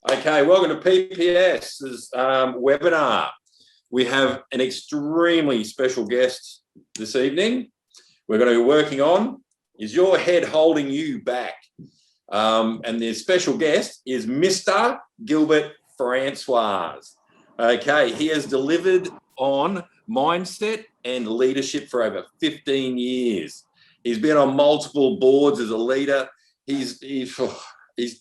Okay, welcome to PPS's webinar. We have an extremely special guest this evening. We're going to be working on, is your head holding you back? And the special guest is Mr. Gilbert Francois. Okay, he has delivered on mindset and leadership for over 15 years. He's been on multiple boards as a leader. He's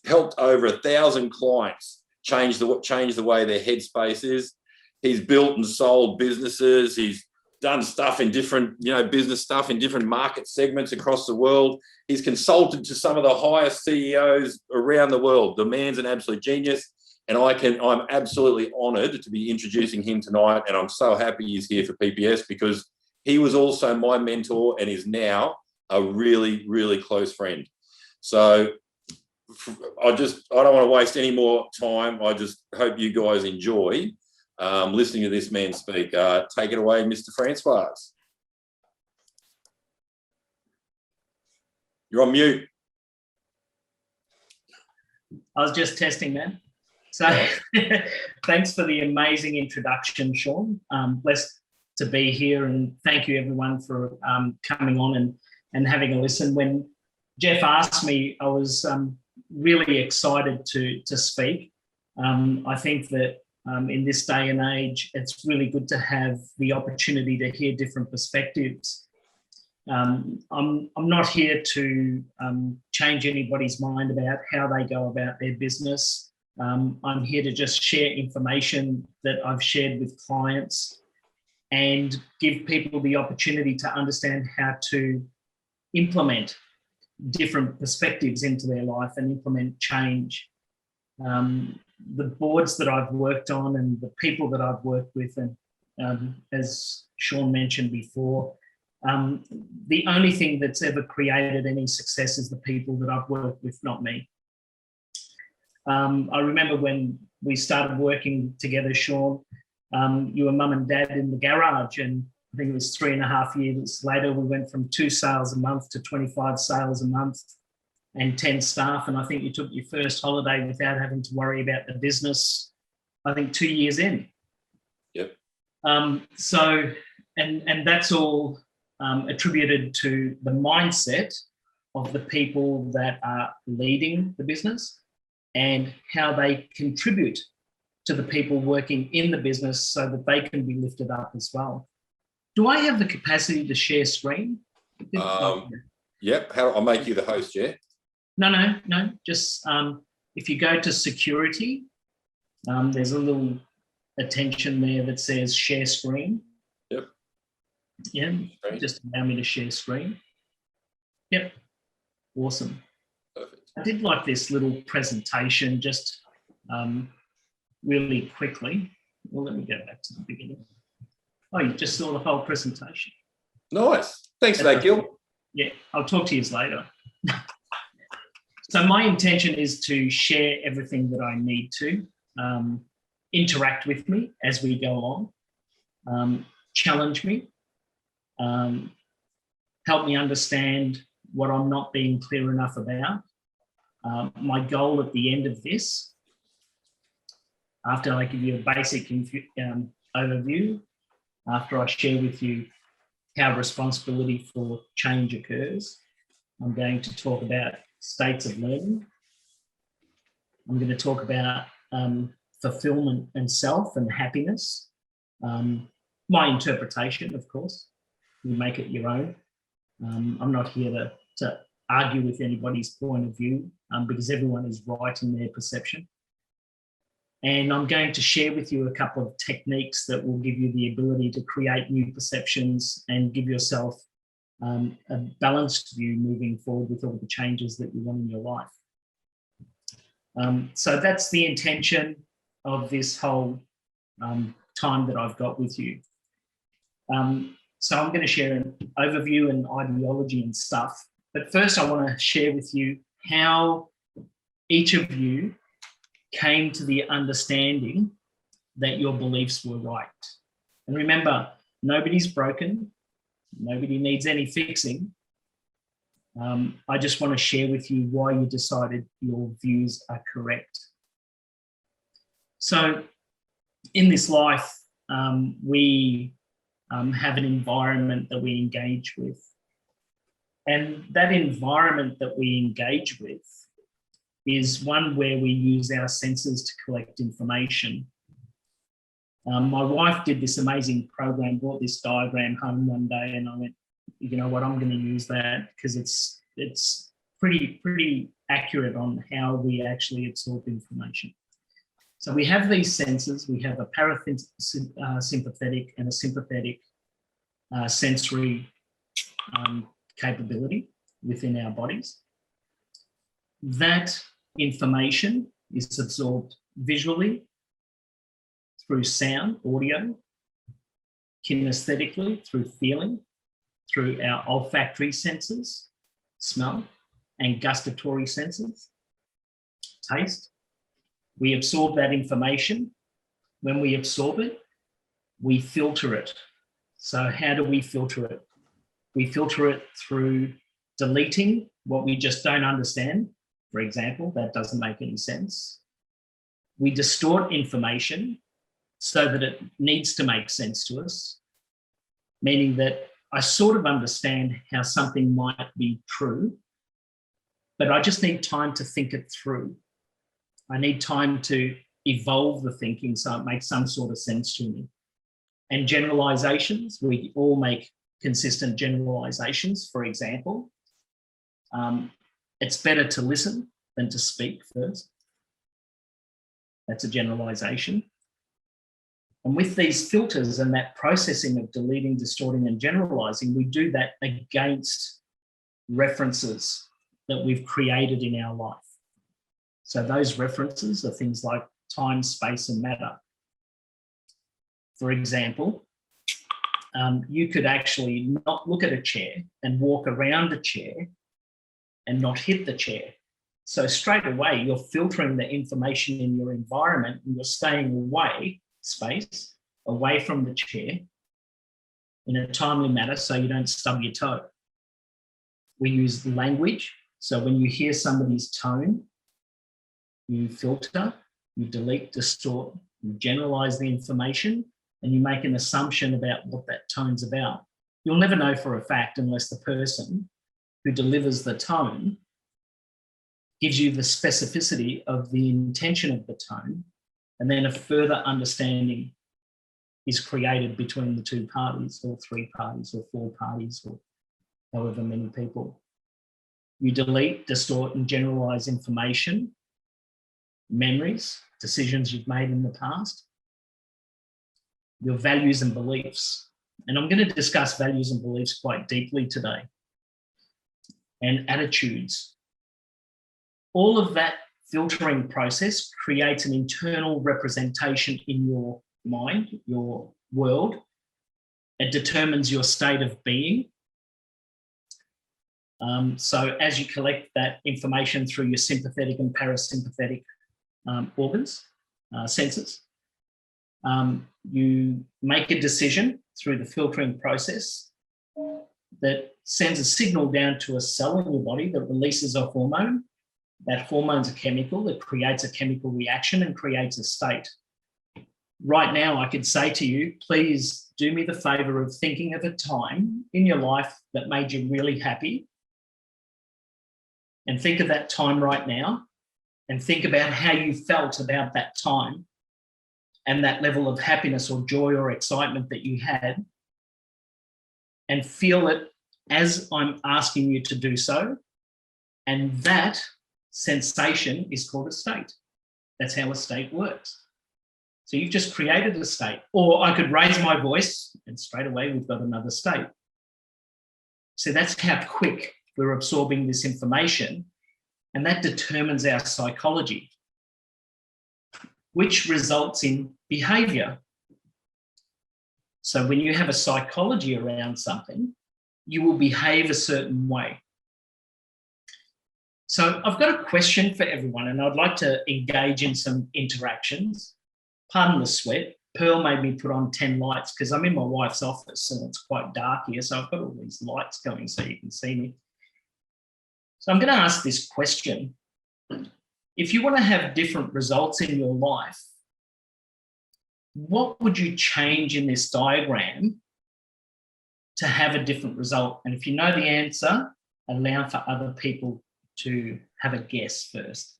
helped over 1,000 clients change the way their headspace is. He's built and sold businesses. He's done stuff in different, business stuff in different market segments across the world. He's consulted to some of the highest CEOs around the world. The man's an absolute genius, and I'm absolutely honoured to be introducing him tonight. And I'm so happy he's here for PPS because he was also my mentor and is now a really, really close friend. So I don't want to waste any more time. I just hope you guys enjoy listening to this man speak. Take it away, Mr. Francois. You're on mute. I was just testing, man. So thanks for the amazing introduction, Sean. Blessed to be here, and thank you everyone for coming on and having a listen. When Jeff asked me, I was really excited to speak. I think that in this day and age, it's really good to have the opportunity to hear different perspectives. I'm not here to change anybody's mind about how they go about their business. I'm here to just share information that I've shared with clients and give people the opportunity to understand how to implement different perspectives into their life and implement change. The boards that I've worked on and the people that I've worked with, and as Sean mentioned before, the only thing that's ever created any success is the people that I've worked with, not me. I remember when we started working together, Sean, you were mum and dad in the garage, and I think it was 3.5 years later, we went from 2 sales a month to 25 sales a month and 10 staff. And I think you took your first holiday without having to worry about the business, I think 2 years in. Yep. So that's all attributed to the mindset of the people that are leading the business and how they contribute to the people working in the business so that they can be lifted up as well. Do I have the capacity to share screen? Yep. I'll make you the host, yeah? No. Just if you go to security, there's a little attention there that says share screen. Yep. Yeah, just allow me to share screen. Yep. Awesome. Perfect. I did like this little presentation just really quickly. Well, let me go back to the beginning. Oh, you just saw the whole presentation. Nice. Thanks for that, Gil. Yeah, I'll talk to you later. So my intention is to share everything that I need to, interact with me as we go along, challenge me, help me understand what I'm not being clear enough about. My goal at the end of this, after I give you a basic overview, after I share with you how responsibility for change occurs, I'm going to talk about states of learning. I'm going to talk about fulfillment and self and happiness. My interpretation, of course. You make it your own. I'm not here to argue with anybody's point of view because everyone is right in their perception. And I'm going to share with you a couple of techniques that will give you the ability to create new perceptions and give yourself a balanced view moving forward with all the changes that you want in your life. So that's the intention of this whole time that I've got with you. So I'm going to share an overview and ideology and stuff. But first I want to share with you how each of you came to the understanding that your beliefs were right. And remember, nobody's broken. Nobody needs any fixing. I just want to share with you why you decided your views are correct. So in this life, we have an environment that we engage with. And that environment that we engage with is one where we use our senses to collect information. My wife did this amazing program, brought this diagram home one day, and I went, you know what, I'm going to use that because it's pretty accurate on how we actually absorb information. So we have these senses. We have a parasympathetic and a sympathetic sensory capability within our bodies. That information is absorbed visually, through sound, audio, kinesthetically, through feeling, through our olfactory senses, smell, and gustatory senses, taste. We absorb that information. When we absorb it, we filter it. So how do we filter it? We filter it through deleting what we just don't understand. For example, that doesn't make any sense. We distort information so that it needs to make sense to us, meaning that I sort of understand how something might be true, but I just need time to think it through. I need time to evolve the thinking so it makes some sort of sense to me. And generalizations, we all make consistent generalizations. For example, it's better to listen than to speak first. That's a generalization. And with these filters and that processing of deleting, distorting, and generalizing, we do that against references that we've created in our life. So those references are things like time, space, and matter. For example, you could actually not look at a chair and walk around a chair and not hit the chair. So straight away, you're filtering the information in your environment and you're staying away, space, away from the chair in a timely manner so you don't stub your toe. We use language. So when you hear somebody's tone, you filter, you delete, distort, you generalize the information, and you make an assumption about what that tone's about. You'll never know for a fact unless the person who delivers the tone gives you the specificity of the intention of the tone, and then a further understanding is created between the two parties, or three parties, or four parties, or however many people. You delete, distort, and generalize information, memories, decisions you've made in the past, your values and beliefs. And I'm going to discuss values and beliefs quite deeply today, and attitudes. All of that filtering process creates an internal representation in your mind, your world. It determines your state of being. So as you collect that information through your sympathetic and parasympathetic organs, senses, you make a decision through the filtering process that sends a signal down to a cell in your body that releases a hormone. That hormone's a chemical that creates a chemical reaction and creates a state. Right now, I could say to you, please do me the favor of thinking of a time in your life that made you really happy. And think of that time right now and think about how you felt about that time and that level of happiness or joy or excitement that you had, and feel it as I'm asking you to do so. And that sensation is called a state. That's how a state works. So you've just created a state. Or I could raise my voice and straight away we've got another state. So that's how quick we're absorbing this information, and that determines our psychology, which results in behavior. So when you have a psychology around something, you will behave a certain way. So I've got a question for everyone, and I'd like to engage in some interactions. Pardon the sweat. Pearl made me put on 10 lights because I'm in my wife's office and it's quite dark here, so I've got all these lights going so you can see me. So I'm going to ask this question. If you want to have different results in your life, what would you change in this diagram to have a different result? And if you know the answer, allow for other people to have a guess first.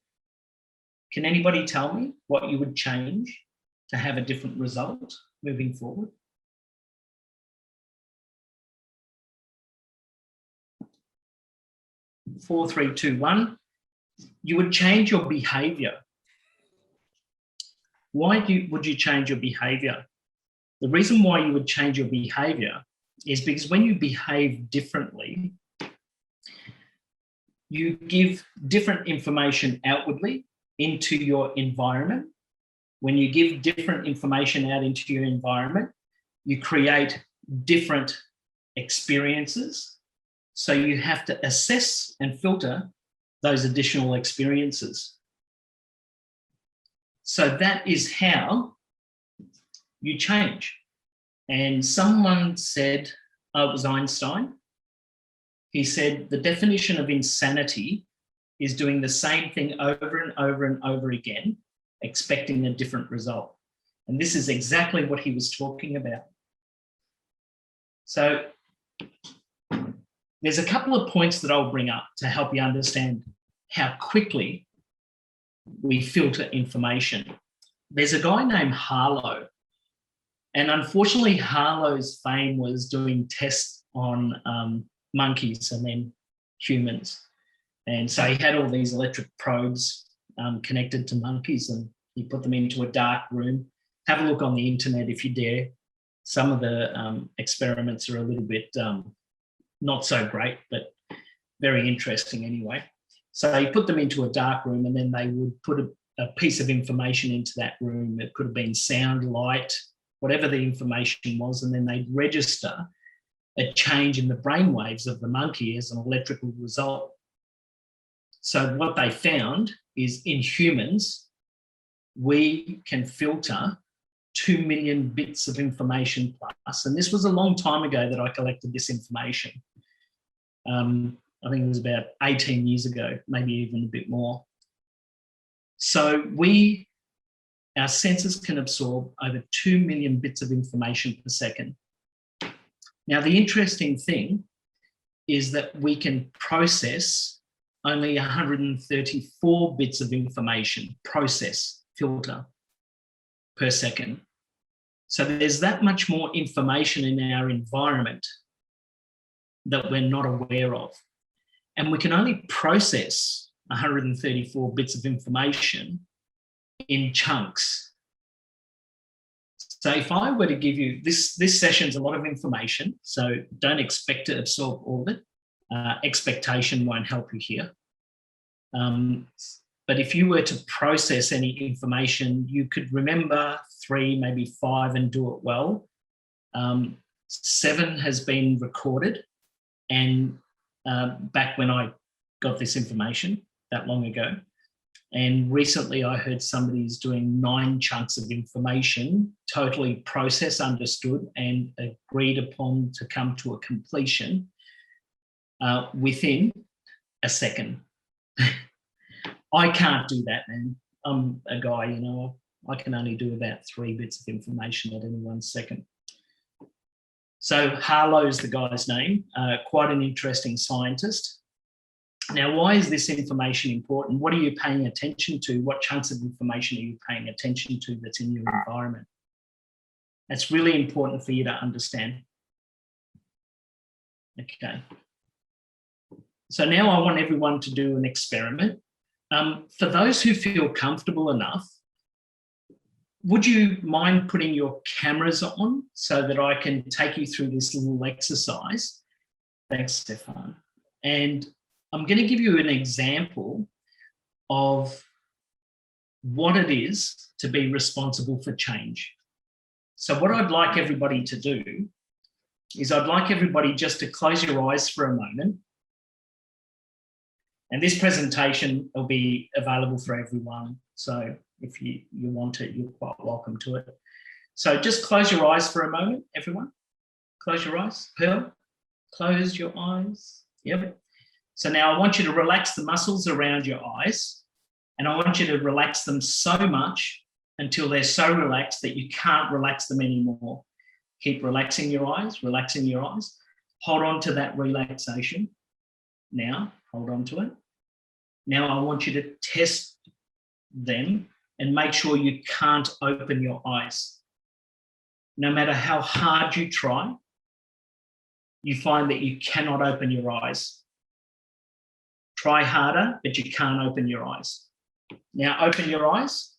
Can anybody tell me what you would change to have a different result moving forward? Four, three, two, one. You would change your behaviour. Why would you change your behaviour? The reason why you would change your behaviour is because when you behave differently, you give different information outwardly into your environment. When you give different information out into your environment, you create different experiences. So you have to assess and filter those additional experiences. So that is how you change. And someone said, oh, it was Einstein. He said, the definition of insanity is doing the same thing over and over and over again, expecting a different result. And this is exactly what he was talking about. So there's a couple of points that I'll bring up to help you understand how quickly we filter information. There's a guy named Harlow, and unfortunately Harlow's fame was doing tests on monkeys and then humans. And so he had all these electric probes connected to monkeys, and he put them into a dark room. Have a look on the internet if you dare. Some of the experiments are a little bit not so great, but very interesting anyway. So he put them into a dark room, and then they would put a piece of information into that room. It could have been sound, light, whatever the information was, and then they'd register a change in the brain waves of the monkey as an electrical result. So what they found is in humans, we can filter 2 million bits of information plus. And this was a long time ago that I collected this information. I think it was about 18 years ago, maybe even a bit more. So our senses can absorb over 2 million bits of information per second. Now, the interesting thing is that we can process only 134 bits of information, filter per second. So there's that much more information in our environment that we're not aware of. And we can only process 134 bits of information in chunks. So if I were to give you, this session's a lot of information, so don't expect to absorb all of it. Expectation won't help you here. But if you were to process any information, you could remember 3, maybe 5 and do it well. 7 has been recorded, and back when I got this information that long ago. And recently I heard somebody's doing 9 chunks of information, totally processed, understood, and agreed upon to come to a completion within a second. I can't do that, man. I'm a guy, you know, I can only do about 3 bits of information at any one second. So Harlow's the guy's name, quite an interesting scientist. Now, why is this information important? What are you paying attention to? What chunks of information are you paying attention to that's in your environment? That's really important for you to understand. Okay. So now I want everyone to do an experiment. For those who feel comfortable enough, would you mind putting your cameras on so that I can take you through this little exercise? Thanks, Stefan. And I'm going to give you an example of what it is to be responsible for change. So what I'd like everybody to do is I'd like everybody just to close your eyes for a moment. And this presentation will be available for everyone. So if you want it, you're quite welcome to it. So just close your eyes for a moment, everyone. Close your eyes. Pearl, close your eyes. Yep. So now I want you to relax the muscles around your eyes, and I want you to relax them so much until they're so relaxed that you can't relax them anymore. Keep relaxing your eyes, relaxing your eyes. Hold on to that relaxation. Now, hold on to it. Now I want you to test them and make sure you can't open your eyes. No matter how hard you try, you find that you cannot open your eyes. Try harder, but you can't open your eyes. Now open your eyes.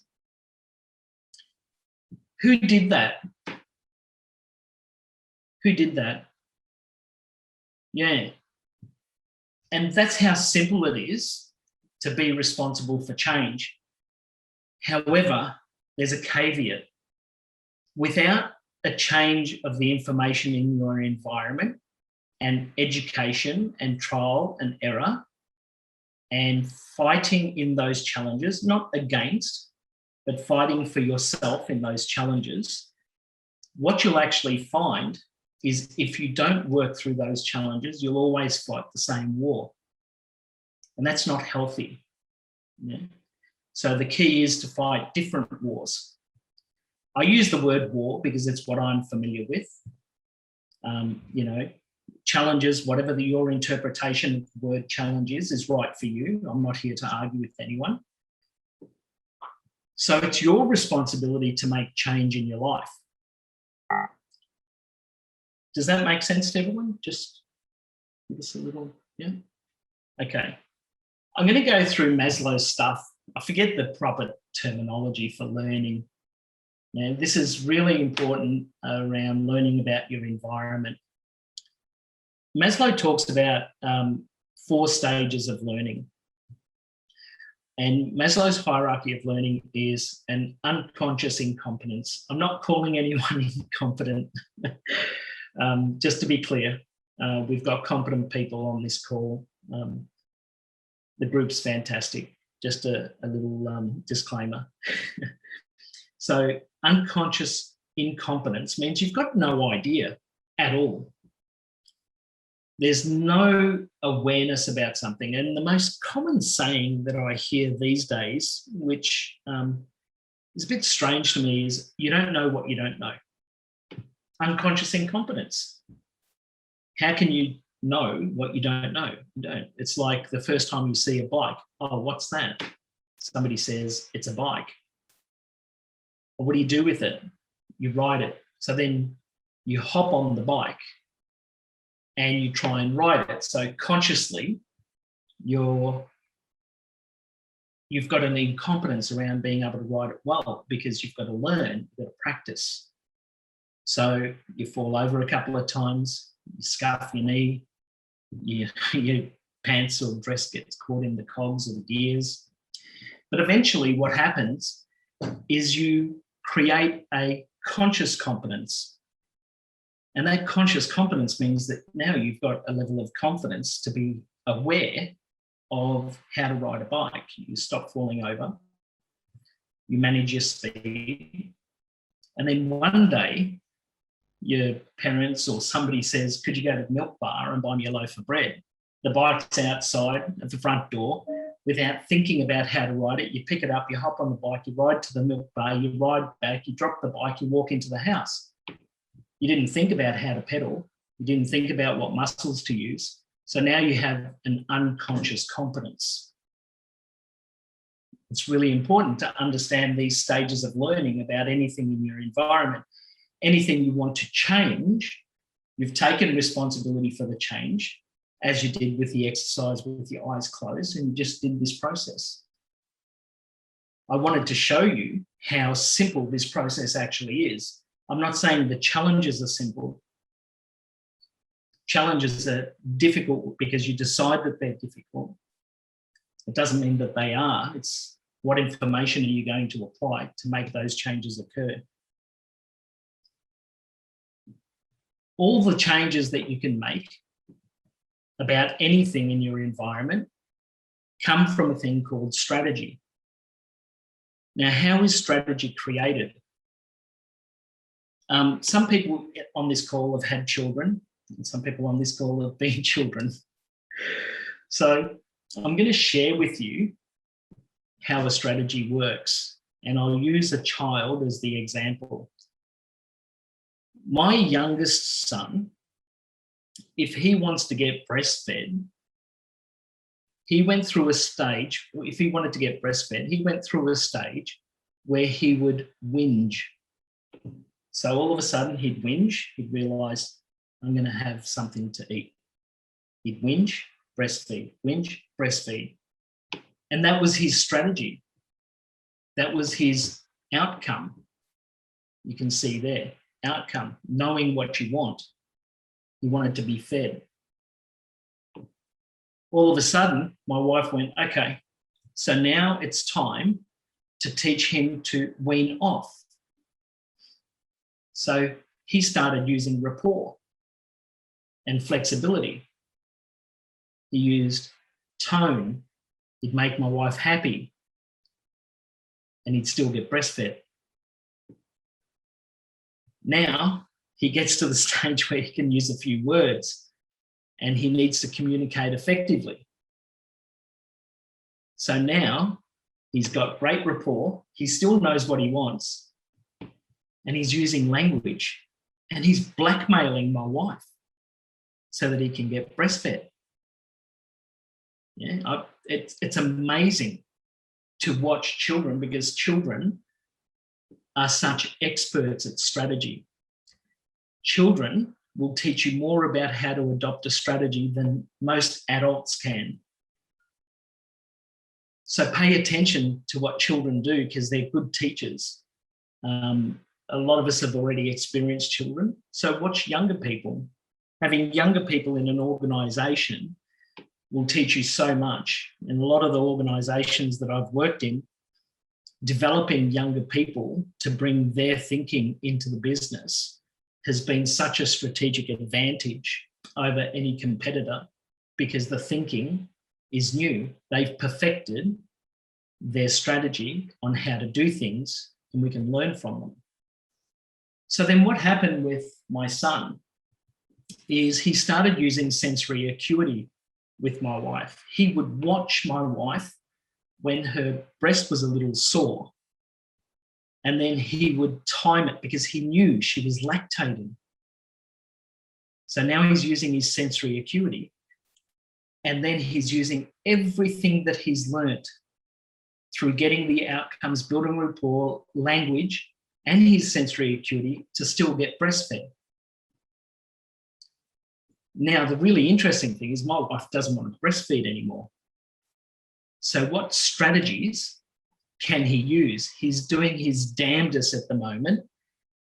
Who did that? Who did that? Yeah. And that's how simple it is to be responsible for change. However, there's a caveat. Without a change of the information in your environment and education and trial and error and fighting in those challenges, not against, but fighting for yourself in those challenges, what you'll actually find is if you don't work through those challenges, you'll always fight the same war. And that's not healthy. Yeah? So the key is to fight different wars. I use the word war because it's what I'm familiar with. Challenges, whatever your interpretation of the word challenge is right for you. I'm not here to argue with anyone. So it's your responsibility to make change in your life. Does that make sense to everyone? Just give us a little, yeah? Okay. I'm going to go through Maslow's stuff. I forget the proper terminology for learning. Now, this is really important around learning about your environment. Maslow talks about 4 stages of learning. And Maslow's hierarchy of learning is an unconscious incompetence. I'm not calling anyone incompetent. Just to be clear, we've got competent people on this call. The group's fantastic. Just a little disclaimer. So unconscious incompetence means you've got no idea at all. There's no awareness about something. And the most common saying that I hear these days, which is a bit strange to me, is you don't know what you don't know. Unconscious incompetence. How can you know what you don't know? You don't. It's like the first time you see a bike. Oh, what's that? Somebody says it's a bike. Well, what do you do with it? You ride it. So then you hop on the bike and you try and ride it. So consciously, you've got an incompetence around being able to ride it well because you've got to learn, you've got to practice. So you fall over a couple of times, you scuff your knee, your pants or dress gets caught in the cogs or the gears. But eventually what happens is you create a conscious competence. And that conscious competence means that now you've got a level of confidence to be aware of how to ride a bike. You stop falling over, you manage your speed, and then one day your parents or somebody says, could you go to the milk bar and buy me a loaf of bread? The bike's outside at the front door. Without thinking about how to ride it, you pick it up, you hop on the bike, you ride to the milk bar, you ride back, you drop the bike, you walk into the house. You didn't think about how to pedal. You didn't think about what muscles to use. So now you have an unconscious competence. It's really important to understand these stages of learning about anything in your environment. Anything you want to change, you've taken responsibility for the change, as you did with the exercise with your eyes closed, and you just did this process. I wanted to show you how simple this process actually is. I'm not saying the challenges are simple. Challenges are difficult because you decide that they're difficult. It doesn't mean that they are. It's what information are you going to apply to make those changes occur. All the changes that you can make about anything in your environment come from a thing called strategy. Now, how is strategy created? Some people on this call have had children, and some people on this call have been children. So I'm going to share with you how a strategy works. And I'll use a child as the example. My youngest son, if he wants to get breastfed, he went through a stage, if he wanted to get breastfed, he went through a stage where he would whinge. So all of a sudden he'd whinge, he'd realise, I'm going to have something to eat. He'd whinge, breastfeed, whinge, breastfeed. And that was his strategy. That was his outcome. You can see there, outcome, knowing what you want. You wanted to be fed. All of a sudden, my wife went, okay, so now it's time to teach him to wean off. So he started using rapport and flexibility. He used tone. He'd make my wife happy and he'd still get breastfed. Now he gets to the stage where he can use a few words and he needs to communicate effectively. So now he's got great rapport. He still knows what he wants and he's using language and he's blackmailing my wife so that he can get breastfed. Yeah, it's amazing to watch children because children are such experts at strategy. Children will teach you more about how to adopt a strategy than most adults can. So pay attention to what children do because they're good teachers. A lot of us have already experienced children. So watch younger people. Having younger people in an organisation will teach you so much. And a lot of the organisations that I've worked in, developing younger people to bring their thinking into the business has been such a strategic advantage over any competitor because the thinking is new. They've perfected their strategy on how to do things and we can learn from them. So then what happened with my son is he started using sensory acuity with my wife. He would watch my wife when her breast was a little sore. And then he would time it because he knew she was lactating. So now he's using his sensory acuity. And then he's using everything that he's learnt through getting the outcomes, building rapport, language, and his sensory acuity to still get breastfed. Now, the really interesting thing is my wife doesn't want to breastfeed anymore. So what strategies can he use? He's doing his damnedest at the moment,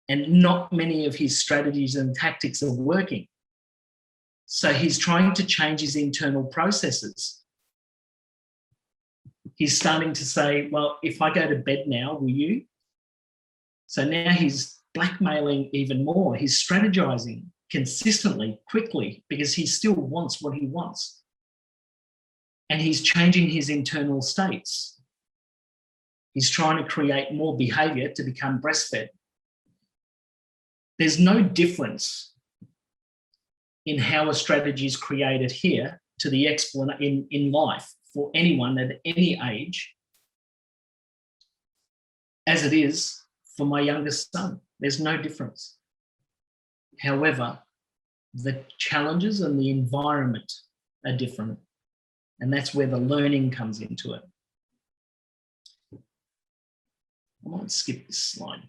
and not many of his strategies and tactics are working. So he's trying to change his internal processes. He's starting to say, well, if I go to bed now, will you? So now he's blackmailing even more. He's strategizing consistently, quickly, because he still wants what he wants. And he's changing his internal states. He's trying to create more behavior to become breastfed. There's no difference in how a strategy is created here to the in life for anyone at any age as it is for my youngest son. There's no difference. However, the challenges and the environment are different, and that's where the learning comes into it. I might skip this slide.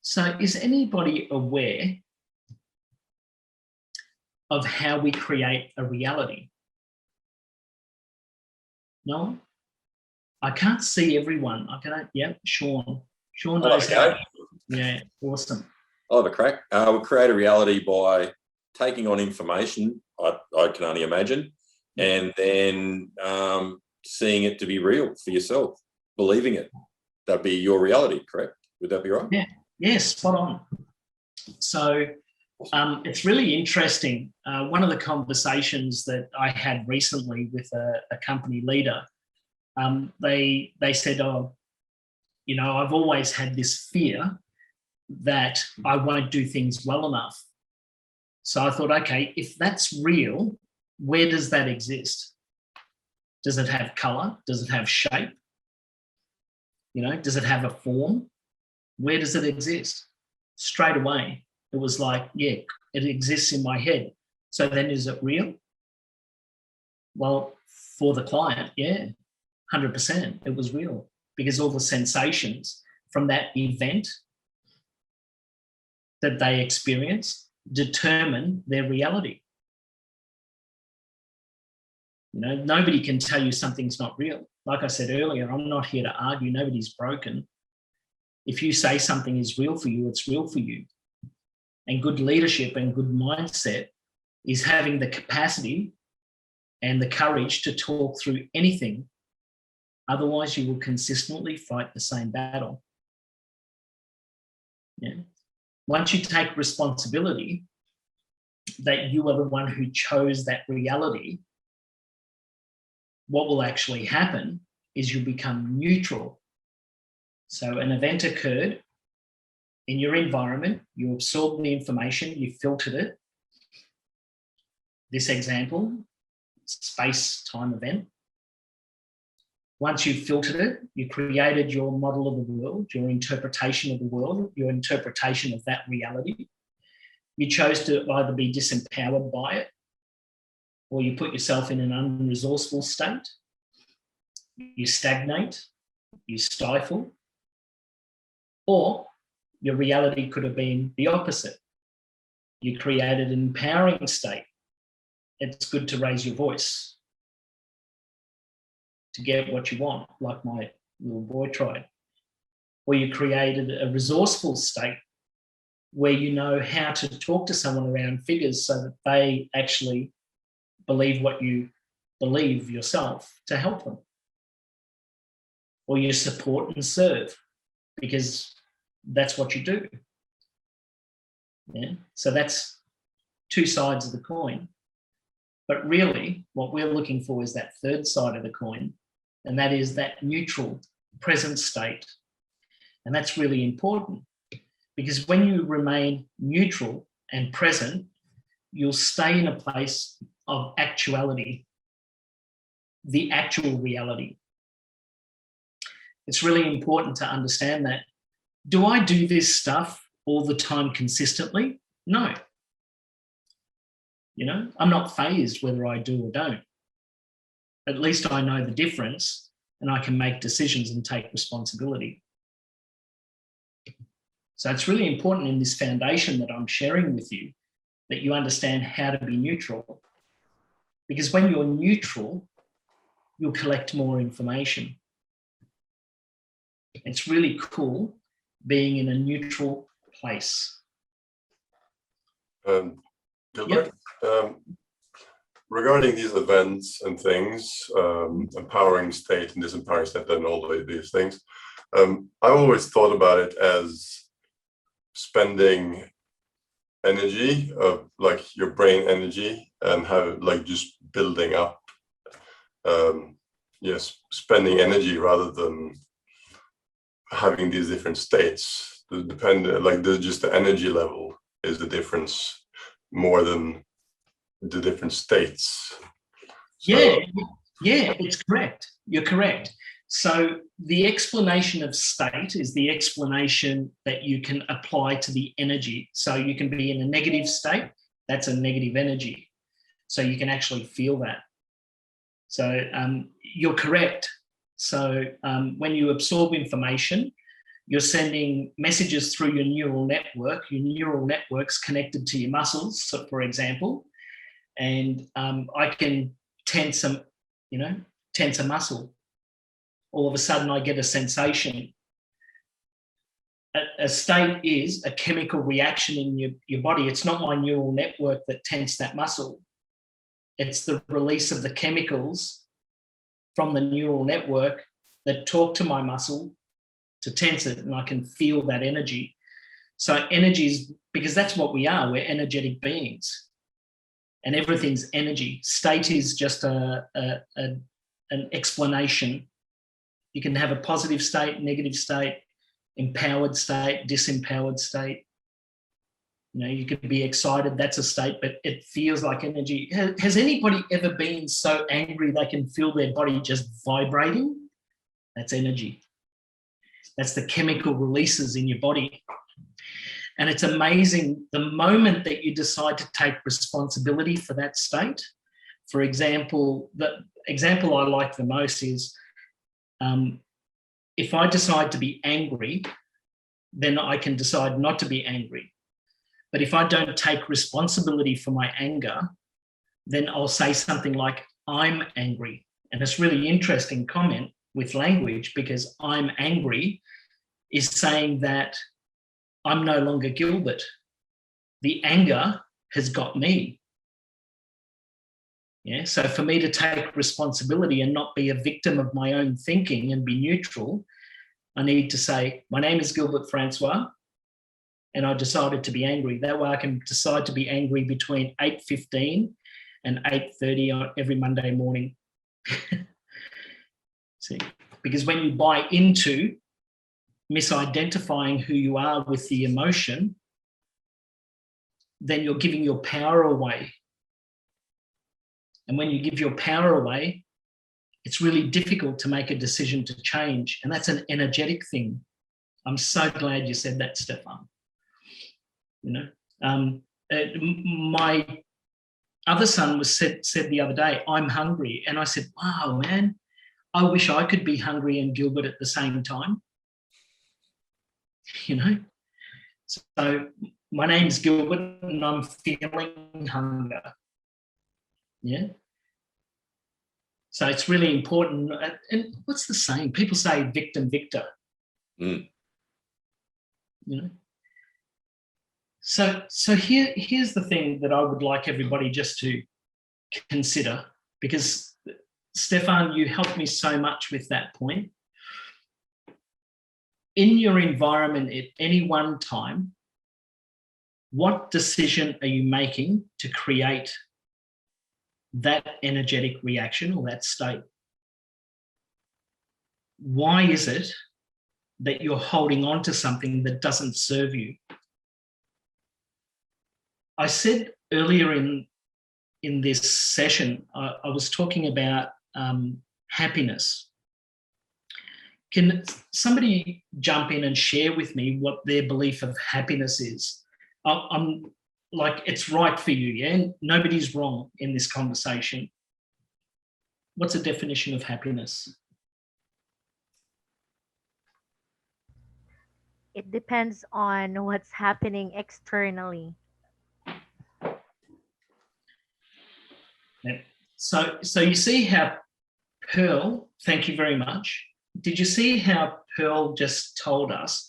So is anybody aware of how we create a reality? No? I can't see everyone. I can, yeah, Sean. Sean knows how. Yeah, awesome. I'll have a crack. We'll create a reality by taking on information, I can only imagine, and then seeing it to be real for yourself, believing it. That'd be your reality, correct? Would that be right? Yeah, yes, spot on. So it's really interesting. One of the conversations that I had recently with a company leader, they said, oh, you know, I've always had this fear that I won't do things well enough. So I thought, okay, if that's real, where does that exist? Does it have color? Does it have shape? Does it have a form? Where does it exist? Straight away, it was like, yeah, it exists in my head. So then is it real? Well, for the client, yeah, 100%, it was real, because all the sensations from that event that they experienced determine their reality. Nobody can tell you something's not real. Like I said earlier, I'm not here to argue. Nobody's broken. If you say something is real for you, it's real for you. And good leadership and good mindset is having the capacity and the courage to talk through anything. Otherwise, you will consistently fight the same battle. Yeah. Once you take responsibility that you are the one who chose that reality, what will actually happen is you become neutral. So an event occurred in your environment, you absorbed the information, you filtered it. This example, space-time event. Once you filtered it, you created your model of the world, your interpretation of the world, your interpretation of that reality. You chose to either be disempowered by it, or you put yourself in an unresourceful state. You stagnate, you stifle, or your reality could have been the opposite. You created an empowering state. It's good to raise your voice to get what you want, like my little boy tried. Or you created a resourceful state where you know how to talk to someone around figures so that they actually believe what you believe yourself to help them. Or you support and serve because that's what you do. Yeah? So that's two sides of the coin. But really, what we're looking for is that third side of the coin, and that is that neutral present state. And that's really important because when you remain neutral and present, you'll stay in a place of actuality, the actual reality. It's really important to understand that. Do I do this stuff all the time consistently? No. I'm not fazed whether I do or don't. At least I know the difference and I can make decisions and take responsibility. So it's really important in this foundation that I'm sharing with you that you understand how to be neutral. Because when you're neutral, you'll collect more information. It's really cool being in a neutral place. Gilbert, regarding these events and things, empowering state and disempowering state and all these things, I always thought about it as spending energy, like your brain energy, and how like just building up, yes, spending energy rather than having these different states. Just the energy level is the difference more than the different states. So, yeah, it's correct. You're correct. So the explanation of state is the explanation that you can apply to the energy. So you can be in a negative state, that's a negative energy. So you can actually feel that. So you're correct. So when you absorb information, you're sending messages through your neural network. Your neural network's connected to your muscles, so for example, and I can tense a muscle. All of a sudden I get a sensation. A state is a chemical reaction in your body. It's not my neural network that tensed that muscle. It's the release of the chemicals from the neural network that talk to my muscle to tense it, and I can feel that energy. So energy is, because that's what we are, we're energetic beings. And everything's energy. State is just an explanation. You can have a positive state, negative state, empowered state, disempowered state. You could be excited, that's a state, but it feels like energy. Has anybody ever been so angry they can feel their body just vibrating? That's energy. That's the chemical releases in your body. And it's amazing the moment that you decide to take responsibility for that state. For example, the example I like the most is if I decide to be angry, then I can decide not to be angry. But if I don't take responsibility for my anger, then I'll say something like, I'm angry. And it's really interesting comment with language, because I'm angry is saying that I'm no longer Gilbert. The anger has got me. Yeah. So for me to take responsibility and not be a victim of my own thinking and be neutral, I need to say, my name is Gilbert Francois, and I decided to be angry. That way I can decide to be angry between 8:15 and 8:30 on every Monday morning. See, because when you buy into misidentifying who you are with the emotion, then you're giving your power away. And when you give your power away, it's really difficult to make a decision to change. And that's an energetic thing. I'm so glad you said that, Stefan. You know, my other son said the other day, I'm hungry. And I said, wow, man, I wish I could be hungry and Gilbert at the same time. You know, so my name's Gilbert and I'm feeling hunger. Yeah. So it's really important. And what's the saying? People say victim, victor. Mm. You know. So here's the thing that I would like everybody just to consider, because Stefan, you helped me so much with that point. In your environment at any one time, what decision are you making to create that energetic reaction or that state? Why is it that you're holding on to something that doesn't serve you? I said earlier in this session, I was talking about happiness. Can somebody jump in and share with me what their belief of happiness is? I'm like, it's right for you, yeah? Nobody's wrong in this conversation. What's the definition of happiness? It depends on what's happening externally. Yeah. So you see how Pearl, thank you very much. Did you see how Pearl just told us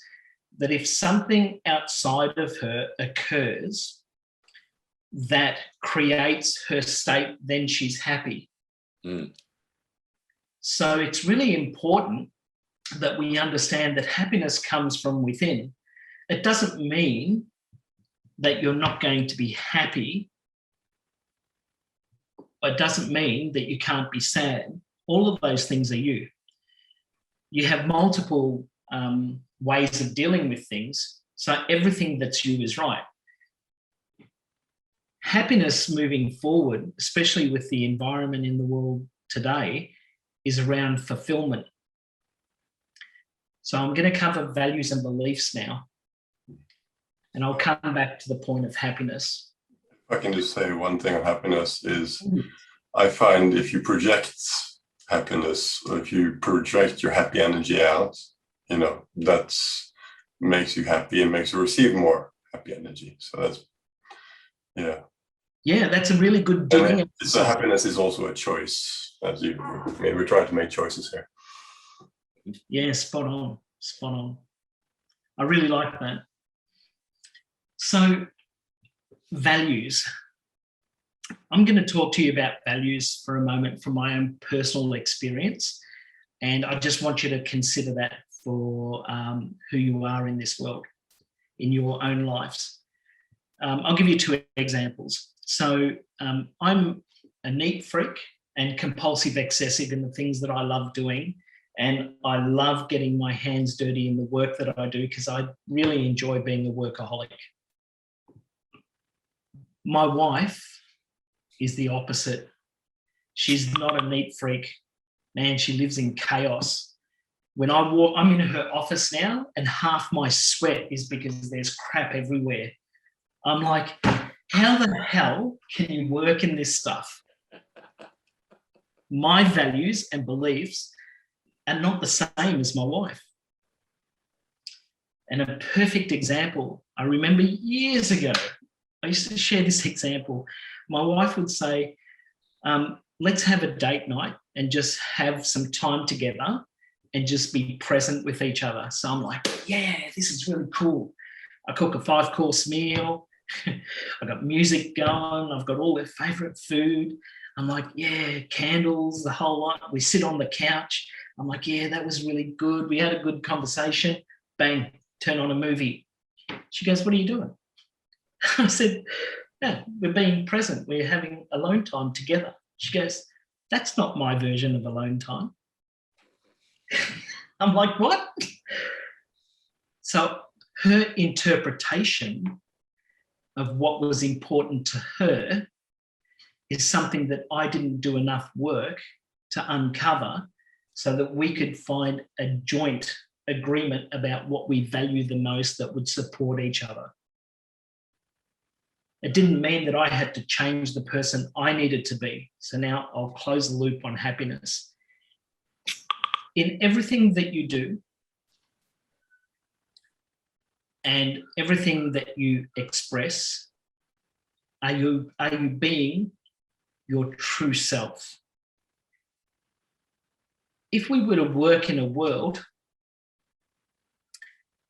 that if something outside of her occurs that creates her state, then she's happy? Mm. So it's really important that we understand that happiness comes from within. It doesn't mean that you're not going to be happy. It doesn't mean that you can't be sad. All of those things are you. You have multiple ways of dealing with things, so everything that's you is right. Happiness moving forward, especially with the environment in the world today, is around fulfillment. So I'm going to cover values and beliefs now, and I'll come back to the point of happiness. If I can just say one thing on happiness is, I find if you project happiness, or if you project your happy energy out, you know, that makes you happy and makes you receive more happy energy. So that's, yeah. Yeah, that's a really good doing. So happiness is also a choice, as you, I mean, we're trying to make choices here. Yeah, spot on, spot on. I really like that. So, values. I'm going to talk to you about values for a moment from my own personal experience, and I just want you to consider that for who you are in this world, in your own lives. I'll give you two examples. So I'm a neat freak and compulsive excessive in the things that I love doing, and I love getting my hands dirty in the work that I do because I really enjoy being a workaholic. My wife is the opposite. She's not a neat freak. Man, she lives in chaos. When I walk, I'm in her office now, and half my sweat is because there's crap everywhere. I'm like, how the hell can you work in this stuff? My values and beliefs are not the same as my wife. And a perfect example, I remember years ago, I used to share this example. My wife would say, let's have a date night and just have some time together and just be present with each other. So I'm like, yeah, this is really cool. I cook a 5-course meal. I've got music going. I've got all their favorite food. I'm like, yeah, candles, the whole lot. We sit on the couch. I'm like, yeah, that was really good. We had a good conversation. Bang, turn on a movie. She goes, what are you doing? I said, yeah, we're being present. We're having alone time together. She goes, that's not my version of alone time. I'm like, what? So her interpretation of what was important to her is something that I didn't do enough work to uncover so that we could find a joint agreement about what we value the most that would support each other. It didn't mean that I had to change the person I needed to be. So now I'll close the loop on happiness. In everything that you do and everything that you express, are you being your true self? If we were to work in a world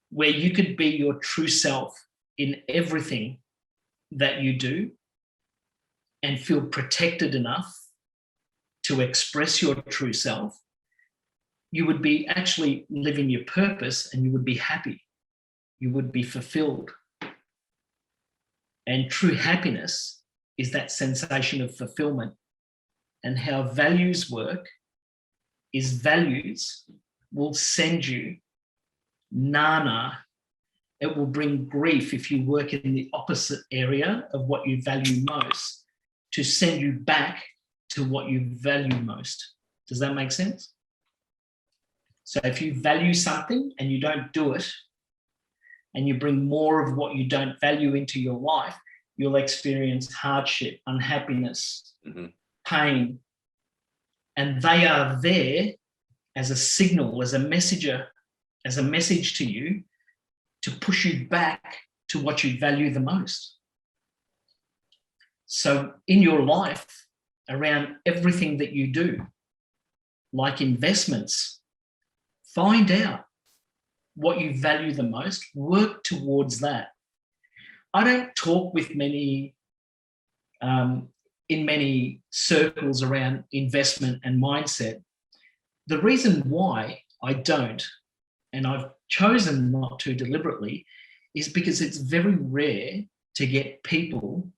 where you could be your true self in everything that you do and feel protected enough to express your true self, you would be actually living your purpose and you would be happy. You would be fulfilled. And true happiness is that sensation of fulfillment. And how values work is values will send you nana. It will bring grief if you work in the opposite area of what you value most to send you back to what you value most. Does that make sense? So if you value something and you don't do it, and you bring more of what you don't value into your life, you'll experience hardship, unhappiness, pain. And they are there as a signal, as a messenger, as a message to you to push you back to what you value the most. So in your life, around everything that you do, like investments, find out what you value the most, work towards that. I don't talk with many, in many circles around investment and mindset. The reason why I don't, and I've chosen not to deliberately, is because it's very rare to get people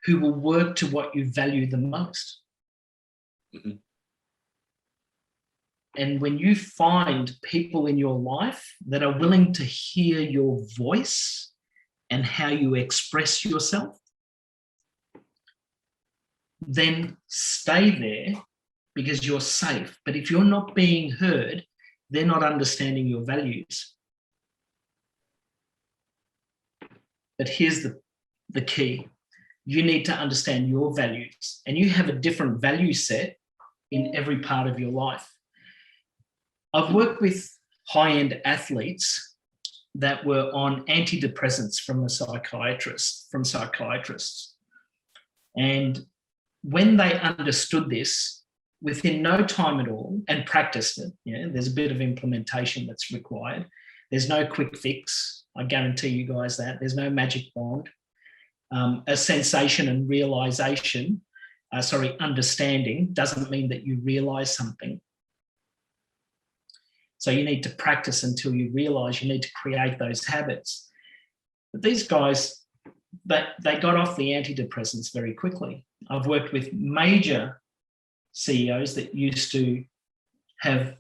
who will work to what you value the most. And when you find people in your life that are willing to hear your voice and how you express yourself, then stay there because you're safe. But if you're not being heard, they're not understanding your values. But here's the key. You need to understand your values, and you have a different value set in every part of your life. I've worked with high-end athletes that were on antidepressants from psychiatrists. And when they understood this, within no time at all, and practiced it, there's a bit of implementation that's required. There's no quick fix. I guarantee you guys that. There's no magic wand. A sensation and understanding doesn't mean that you realize something. So you need to practice until you realize. You need to create those habits. But these guys, they got off the antidepressants very quickly. I've worked with major CEOs that used to have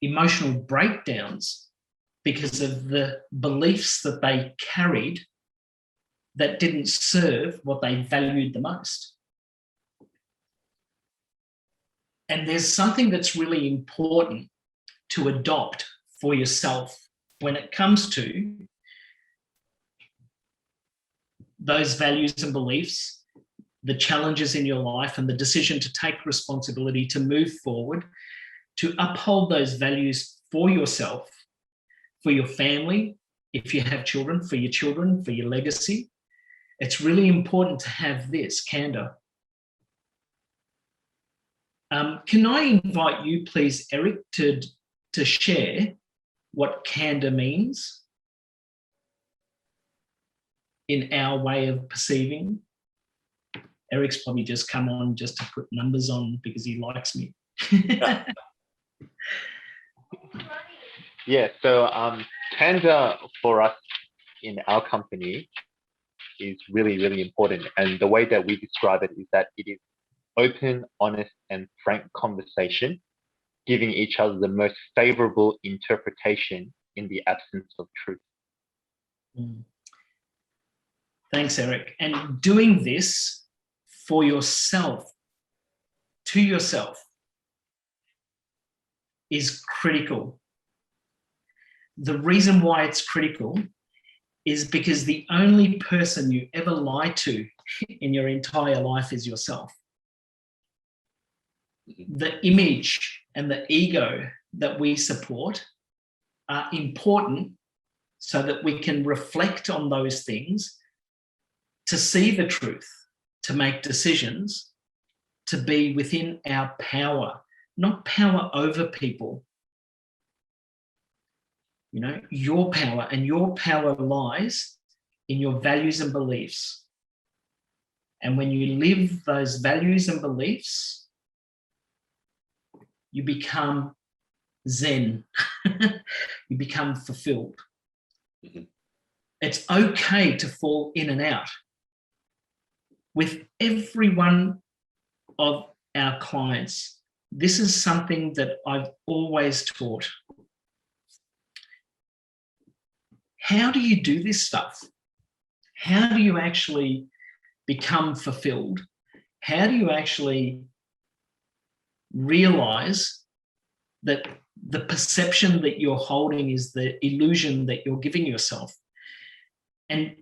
emotional breakdowns because of the beliefs that they carried that didn't serve what they valued the most. And there's something that's really important to adopt for yourself when it comes to those values and beliefs, the challenges in your life, and the decision to take responsibility to move forward, to uphold those values for yourself, for your family, if you have children, for your legacy. It's really important to have this candor. Can I invite you, please, Eric, to share what candor means in our way of perceiving? Eric's probably just come on just to put numbers on because he likes me. Yeah, so candor for us in our company is really, really important. And the way that we describe it is that it is open, honest, and frank conversation, giving each other the most favorable interpretation in the absence of truth. Thanks, Eric. And doing this for yourself, to yourself, is critical. The reason why it's critical is because the only person you ever lie to in your entire life is yourself. The image and the ego that we support are important so that we can reflect on those things, to see the truth, to make decisions, to be within our power, not power over people. You know, your power, and your power lies in your values and beliefs. And when you live those values and beliefs, you become Zen. You become fulfilled. It's okay to fall in and out. With every one of our clients, this is something that I've always taught. How do you do this stuff? How do you actually become fulfilled? How do you actually realize that the perception that you're holding is the illusion that you're giving yourself? And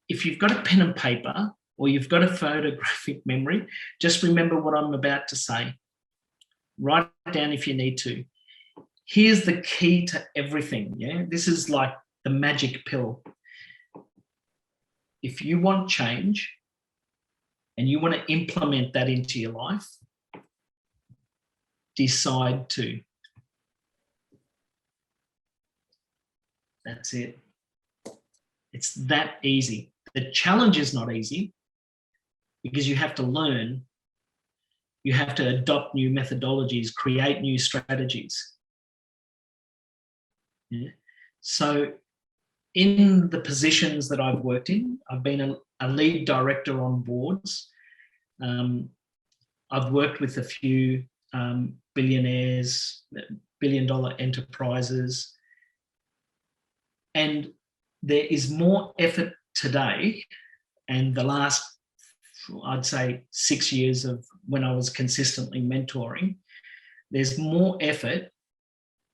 if you've got a pen and paper, or you've got a photographic memory, just remember what I'm about to say. Write it down if you need to. Here's the key to everything. Yeah, this is like the magic pill. If you want change and you want to implement that into your life, decide to. That's it. It's that easy. The challenge is not easy because you have to learn, you have to adopt new methodologies, create new strategies. Yeah. So in the positions that I've worked in, I've been a lead director on boards. I've worked with a few billionaires, billion-dollar enterprises, and there is more effort today, and the last, I'd say, 6 years of when I was consistently mentoring, there's more effort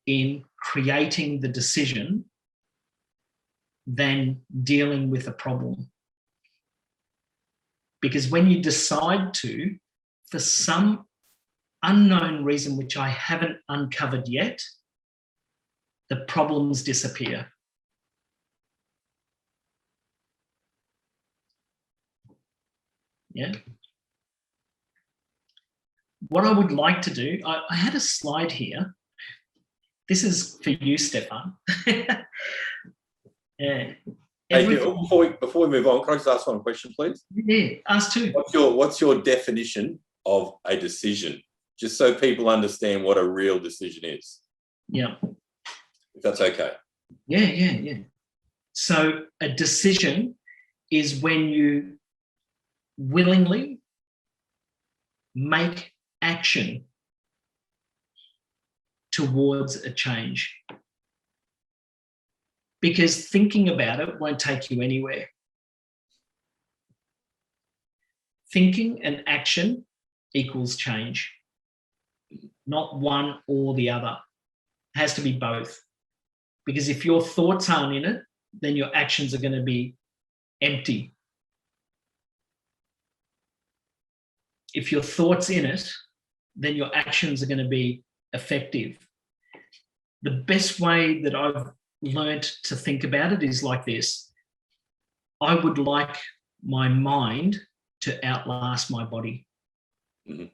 in creating the decision than dealing with a problem. Because when you decide to, for some unknown reason which I haven't uncovered yet, the problems disappear. Yeah. What I would like to do, I had a slide here. This is for you, Stefan. Yeah. Hey, before we move on, can I just ask one question, please? Yeah, ask two. What's your definition of a decision? Just so people understand what a real decision is. Yeah. If that's okay. Yeah. So a decision is when you willingly make action towards a change. Because thinking about it won't take you anywhere. Thinking and action equals change, not one or the other. has to be both. Because if your thoughts aren't in it, then your actions are going to be empty. If your thoughts in it, then your actions are going to be effective. The best way that I've learnt to think about it is like this. I would like my mind to outlast my body. Mm-hmm.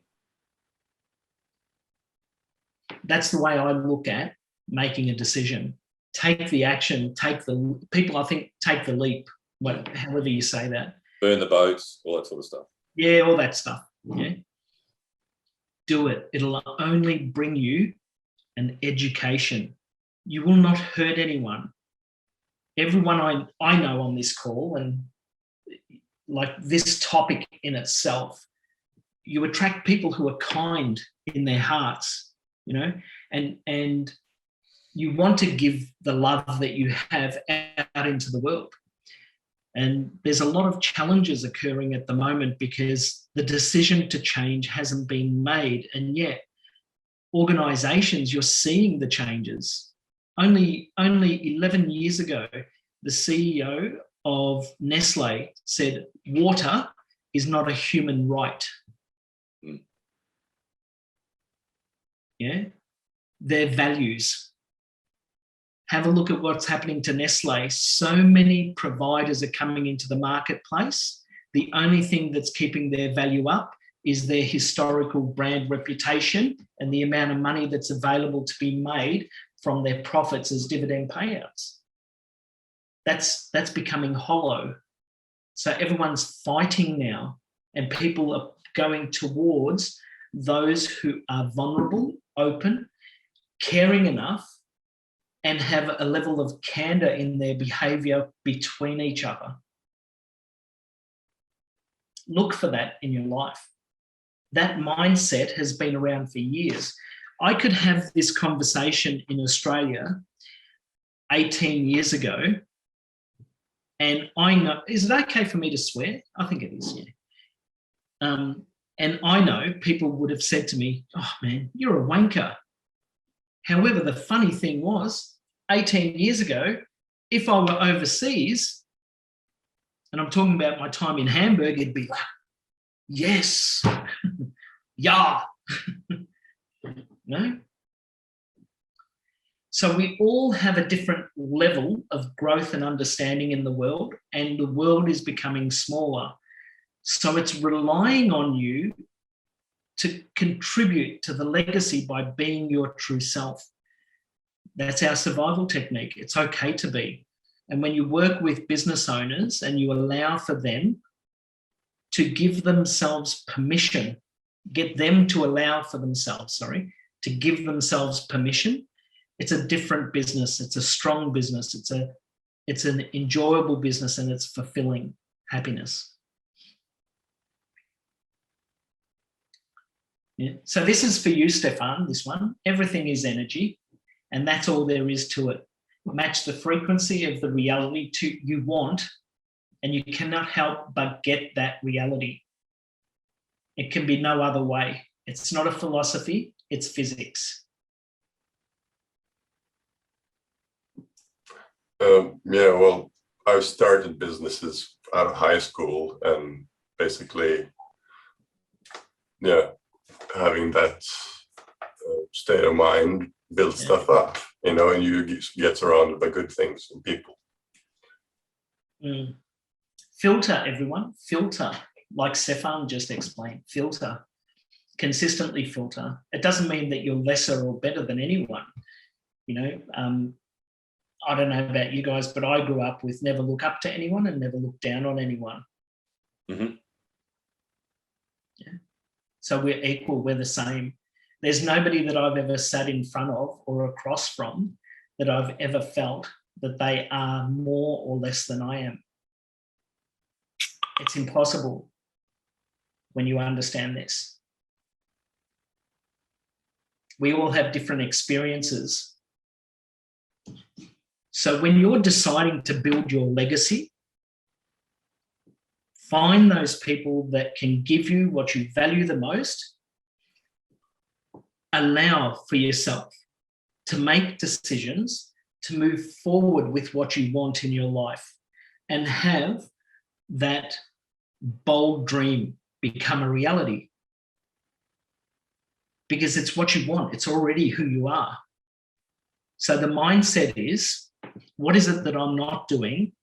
That's the way I look at making a decision. Take the action, people I think take the leap, however you say that. Burn the boats, all that sort of stuff. Yeah, all that stuff. Yeah. Do it. It'll only bring you an education. You will not hurt anyone. Everyone I know on this call, and like this topic in itself, you attract people who are kind in their hearts, you know, and you want to give the love that you have out into the world. And there's a lot of challenges occurring at the moment because the decision to change hasn't been made. And yet organizations, you're seeing the changes. Only 11 years ago, the CEO of Nestle said, water is not a human right. Yeah, their values. Have a look at what's happening to Nestle. So many providers are coming into the marketplace. The only thing that's keeping their value up is their historical brand reputation and the amount of money that's available to be made from their profits as dividend payouts. That's becoming hollow. So everyone's fighting now, and people are going towards those who are vulnerable, open, caring enough, and have a level of candor in their behavior between each other. Look for that in your life. That mindset has been around for years. I could have this conversation in Australia 18 years ago, and I know, is it okay for me to swear? I think it is, yeah. And I know people would have said to me, oh man, you're a wanker. However, the funny thing was, 18 years ago, if I were overseas, and I'm talking about my time in Hamburg, it'd be like, yes, yeah. No? So we all have a different level of growth and understanding in the world, and the world is becoming smaller. So it's relying on you to contribute to the legacy by being your true self. That's our survival technique. It's okay to be. And when you work with business owners and you allow for them to give themselves permission, get them to allow for themselves, to give themselves permission, it's a different business. It's a strong business. It's an enjoyable business, and it's fulfilling happiness. Yeah. So this is for you, Stefan, this one. Everything is energy, and that's all there is to it. Match the frequency of the reality you want, and you cannot help but get that reality. It can be no other way. It's not a philosophy, it's physics. Yeah, well, I've started businesses out of high school, and basically, yeah, having that state of mind builds stuff up, you know, and you get surrounded by good things and people. Filter, everyone, filter, like Stefan just explained, filter, consistently filter. It doesn't mean that you're lesser or better than anyone, you know. I don't know about you guys, but I grew up with never look up to anyone and never look down on anyone. Mm-hmm. Yeah. So we're equal, we're the same. There's nobody that I've ever sat in front of or across from that I've ever felt that they are more or less than I am. It's impossible when you understand this. We all have different experiences. So when you're deciding to build your legacy, find those people that can give you what you value the most. Allow for yourself to make decisions, to move forward with what you want in your life and have that bold dream become a reality. Because it's what you want. It's already who you are. So the mindset is, what is it that I'm not doing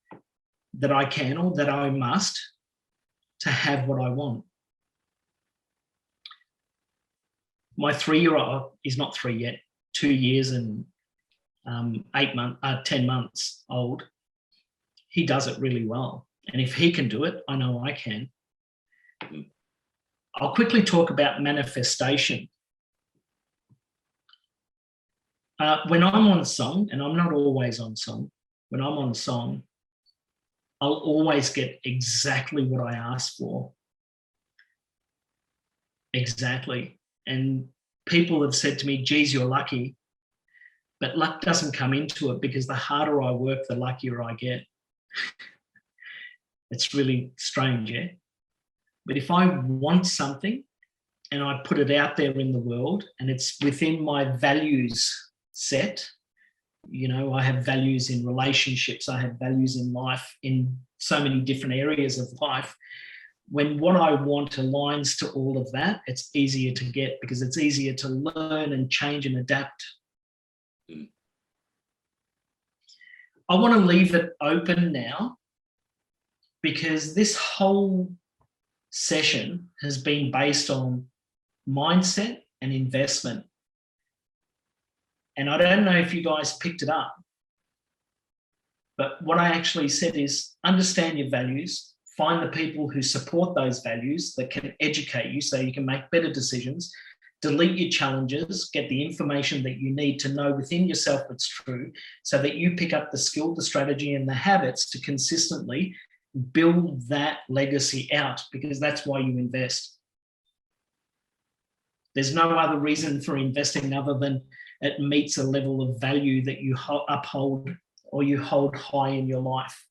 that I can or that I must to have what I want? My 3-year-old, he's not 3 yet, 2 years and 10 months old. He does it really well. And if he can do it, I know I can. I'll quickly talk about manifestation. When I'm on song, and I'm not always on song, when I'm on song, I'll always get exactly what I ask for. Exactly. And people have said to me, geez, you're lucky. But luck doesn't come into it because the harder I work, the luckier I get. It's really strange, yeah? But if I want something and I put it out there in the world and it's within my values set, you know, I have values in relationships, I have values in life, in so many different areas of life. When what I want aligns to all of that, it's easier to get because it's easier to learn and change and adapt. I want to leave it open now because this whole session has been based on mindset and investment. And I don't know if you guys picked it up, but what I actually said is understand your values, find the people who support those values that can educate you so you can make better decisions, delete your challenges, get the information that you need to know within yourself that's true so that you pick up the skill, the strategy and the habits to consistently build that legacy out because that's why you invest. There's no other reason for investing other than it meets a level of value that you uphold or you hold high in your life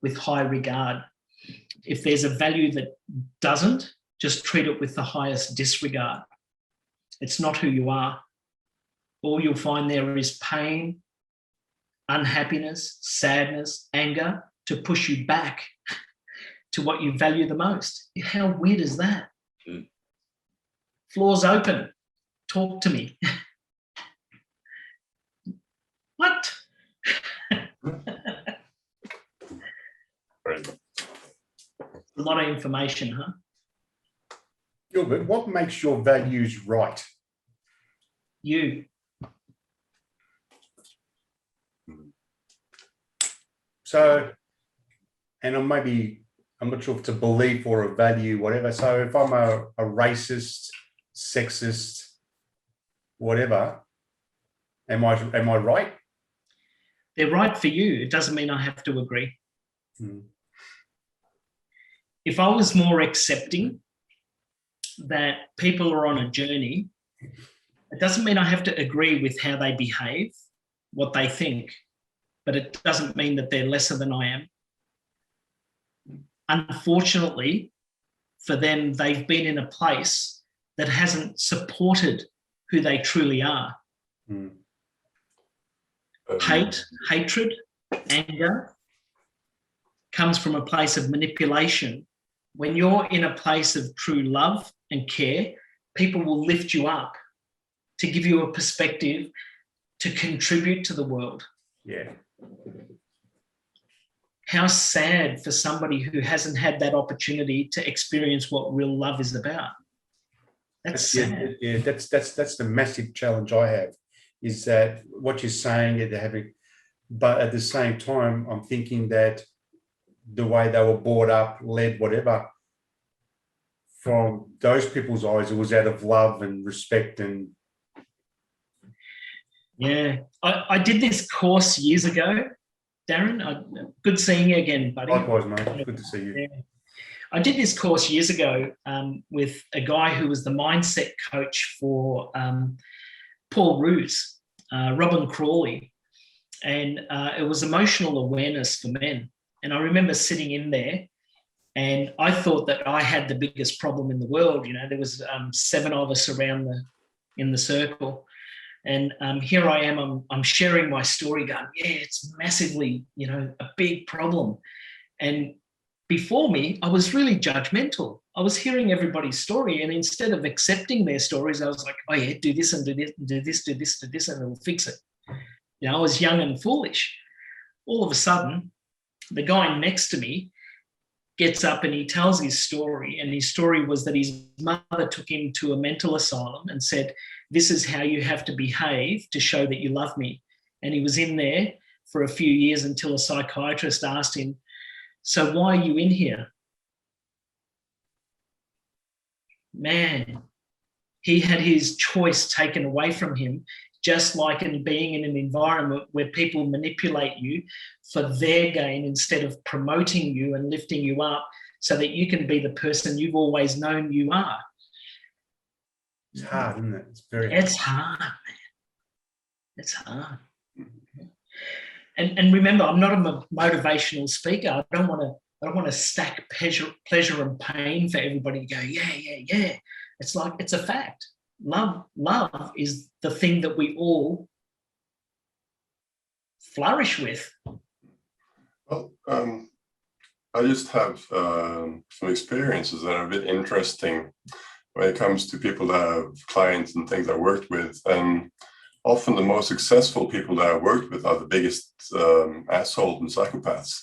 with high regard. If there's a value that doesn't, just treat it with the highest disregard. It's not who you are. All you'll find there is pain, unhappiness, sadness, anger to push you back to what you value the most. How weird is that? Floor's open. Talk to me. What? Right. A lot of information, huh? Gilbert, what makes your values right? You. So, and I'm not sure if it's a belief or a value, whatever. So if I'm a racist, sexist, whatever, am I right? They're right for you. It doesn't mean I have to agree. If I was more accepting that people are on a journey, it doesn't mean I have to agree with how they behave, what they think, but it doesn't mean that they're lesser than I am. Unfortunately, for them, they've been in a place that hasn't supported who they truly are. Hate, hatred, anger comes from a place of manipulation. When you're in a place of true love and care, people will lift you up to give you a perspective to contribute to the world. Yeah. How sad for somebody who hasn't had that opportunity to experience what real love is about. That's sad. Yeah, that's the massive challenge I have, is that what you're saying, they're having, but at the same time, I'm thinking that the way they were brought up, led, whatever, from those people's eyes, it was out of love and respect and. Yeah, I did this course years ago, Darren. Good seeing you again, buddy. Likewise, mate. Good to see you. Yeah. I did this course years ago with a guy who was the mindset coach for Paul Roos, Robin Crawley, and it was emotional awareness for men. And I remember sitting in there and I thought that I had the biggest problem in the world. You know, there was 7 of us around in the circle. And here I am, I'm sharing my story going, yeah, it's massively, you know, a big problem. And before me, I was really judgmental. I was hearing everybody's story, and instead of accepting their stories, I was like, oh yeah, do this and do this, do this, do this, do this, and it'll fix it. You know, I was young and foolish. All of a sudden, the guy next to me gets up and he tells his story. And his story was that his mother took him to a mental asylum and said, this is how you have to behave to show that you love me. And he was in there for a few years until a psychiatrist asked him, so why are you in here? Man, he had his choice taken away from him, just like in being in an environment where people manipulate you for their gain instead of promoting you and lifting you up so that you can be the person you've always known you are. It's hard, isn't it? It's very hard. It's hard, man. It's hard. And remember, I'm not a motivational speaker. I don't want to stack pleasure and pain for everybody to go, yeah. It's like, it's a fact. Love is the thing that we all flourish with. Well, I just have some experiences that are a bit interesting when it comes to people that have clients and things I worked with. And often the most successful people that I worked with are the biggest assholes and psychopaths.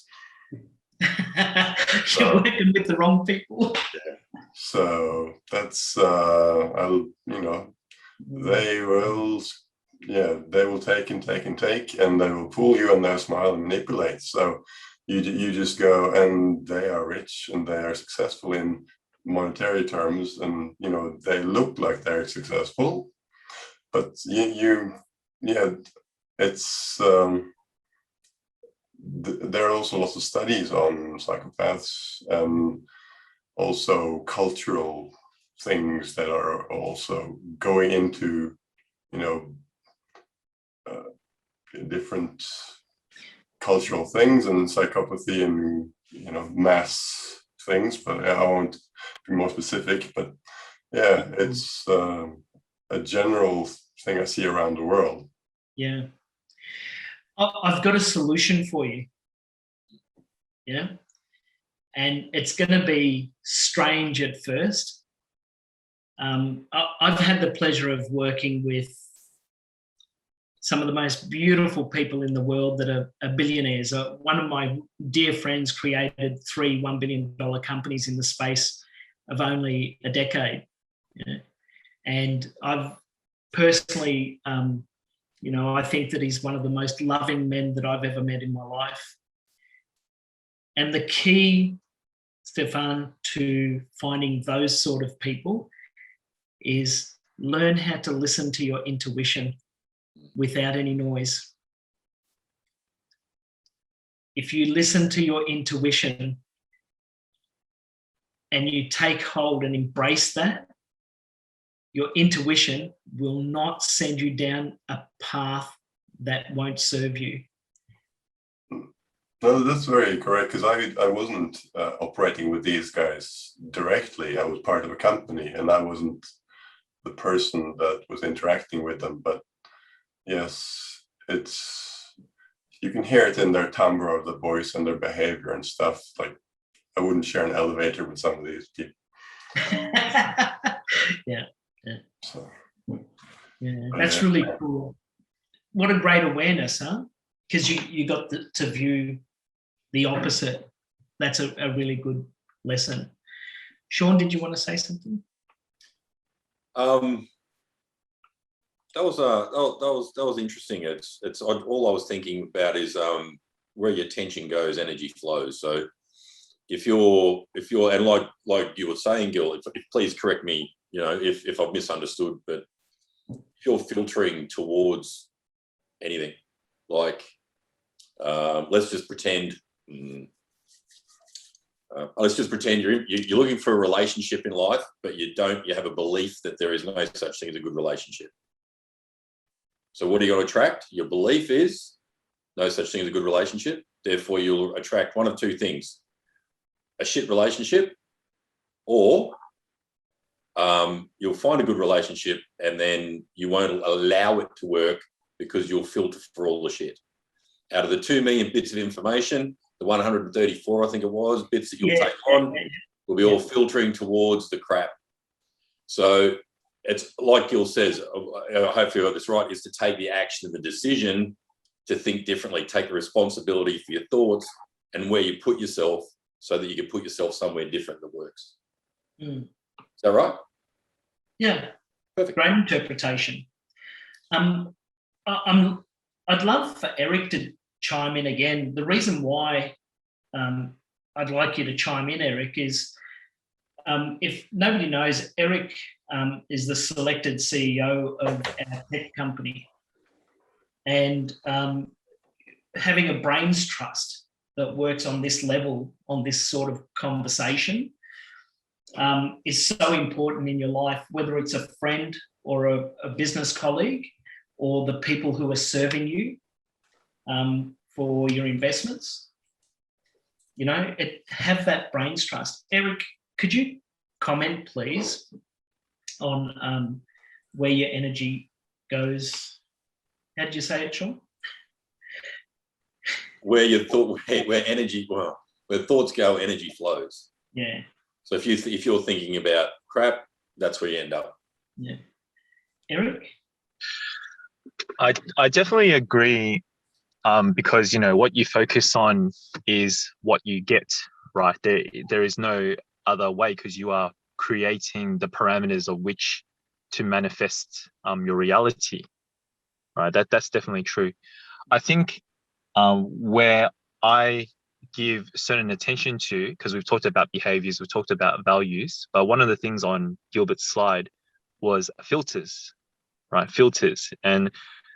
You're working with the wrong people. Yeah. So that's they will take and take, and they will pull you and they'll smile and manipulate. So you just go, and they are rich and they are successful in monetary terms, and you know they look like they're successful, but it's there are also lots of studies on psychopaths and also cultural things that are also going into, you know, different cultural things and psychopathy and, you know, mass things, but I won't be more specific. But yeah, it's a general thing I see around the world. Yeah. I've got a solution for you. Yeah. And it's going to be strange at first. I've had the pleasure of working with some of the most beautiful people in the world that are billionaires. One of my dear friends created 3 $1 billion companies in the space of only a decade. You know? And I've personally, I think that he's one of the most loving men that I've ever met in my life. And the key, Stefan, to finding those sort of people is learn how to listen to your intuition without any noise. If you listen to your intuition and you take hold and embrace that, your intuition will not send you down a path that won't serve you. No, that's very correct, because I wasn't operating with these guys directly. I was part of a company and I wasn't the person that was interacting with them. But yes, you can hear it in their timbre of the voice and their behavior and stuff. Like, I wouldn't share an elevator with some of these people. Yeah. So, yeah, that's really cool. What a great awareness, huh? Because you got to view the opposite. That's a really good lesson. Sean, did you want to say something? That was interesting. It's all I was thinking about is where your attention goes, energy flows. So if you're and like you were saying, Gil, please correct me, if I've misunderstood, but if you're filtering towards anything, like let's just pretend you're looking for a relationship in life, but you have a belief that there is no such thing as a good relationship. So what are you going to attract? Your belief is no such thing as a good relationship. Therefore, you'll attract one of two things: a shit relationship or you'll find a good relationship, and then you won't allow it to work because you'll filter for all the shit. Out of the 2 million bits of information, the 134, I think it was, bits that you'll take on will be all filtering towards the crap. So it's like Gil says, hopefully I got this right, is to take the action and the decision to think differently, take the responsibility for your thoughts and where you put yourself so that you can put yourself somewhere different that works. Is that right? Yeah. Perfect. Great interpretation. I'd love for Eric to chime in again. The reason why I'd like you to chime in, Eric, is if nobody knows, Eric is the selected CEO of our tech company. And having a brains trust that works on this level, on this sort of conversation, is so important in your life, whether it's a friend or a business colleague or the people who are serving you for your investments. You know, have that brains trust. Eric, could you comment, please, on where your energy goes? How did you say it, Sean? Where thoughts go, energy flows. Yeah. So if you're thinking about crap, that's where you end up. Yeah. Eric? I definitely agree, because, you know, what you focus on is what you get, right? There is no other way, because you are creating the parameters of which to manifest your reality, right? That's definitely true. I think where I give certain attention to, because we've talked about behaviors, we've talked about values, but one of the things on Gilbert's slide was filters, right? Filters. And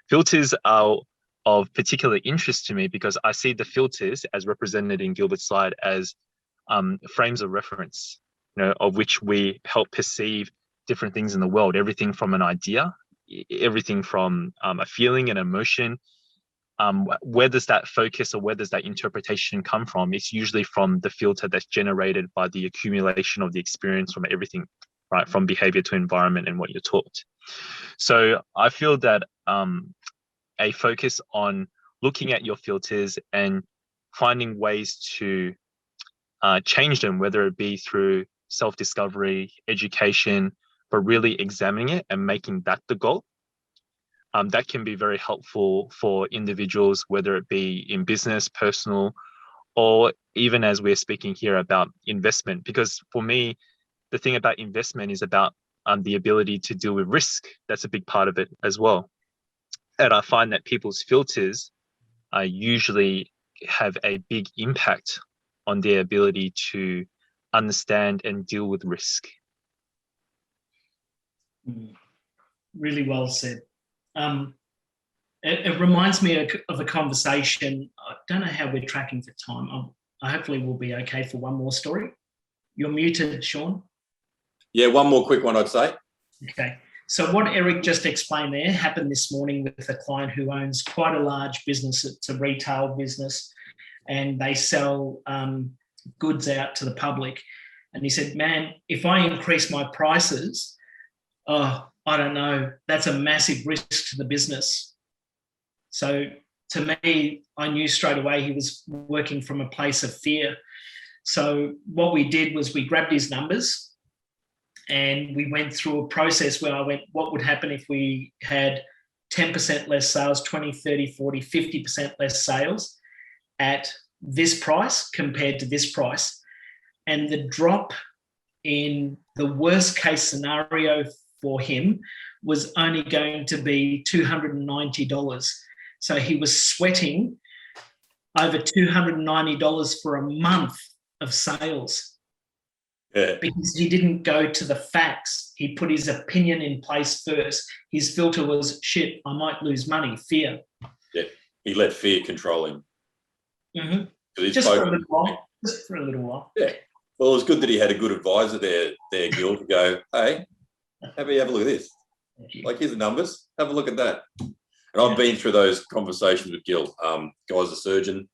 filters are of particular interest to me because I see the filters as represented in Gilbert's slide as frames of reference, you know, of which we help perceive different things in the world, everything from an idea, everything from a feeling, an emotion. Where does that focus or where does that interpretation come from? It's usually from the filter that's generated by the accumulation of the experience from everything, right? From behavior to environment and what you're taught. So I feel that a focus on looking at your filters and finding ways to change them, whether it be through self-discovery, education, but really examining it and making that the goal. That can be very helpful for individuals, whether it be in business, personal, or even as we're speaking here about investment. Because for me, the thing about investment is about the ability to deal with risk. That's a big part of it as well. And I find that people's filters usually have a big impact on their ability to understand and deal with risk. Really well said. It reminds me of a conversation. I don't know how we're tracking for time. I hopefully we'll be okay for one more story. You're muted, Sean. Yeah, one more quick one, I'd say. Okay. So what Eric just explained there happened this morning with a client who owns quite a large business. It's a retail business, and they sell goods out to the public. And he said, man, if I increase my prices, I don't know, that's a massive risk to the business. So to me, I knew straight away he was working from a place of fear. So what we did was we grabbed his numbers and we went through a process where I went, what would happen if we had 10% less sales, 20, 30, 40, 50% less sales at this price compared to this price? And the drop in the worst case scenario for him was only going to be $290. So he was sweating over $290 for a month of sales. Yeah. Because he didn't go to the facts. He put his opinion in place first. His filter was, shit, I might lose money, fear. Yeah, he let fear control him. Mm-hmm. Just for a little while. Just for a little while. Yeah. Well, it was good that he had a good advisor there, Gil, to go, hey, how about you have a look at this? Like, here's the numbers. Have a look at that. And I've been through those conversations with Gil. Guy's a surgeon.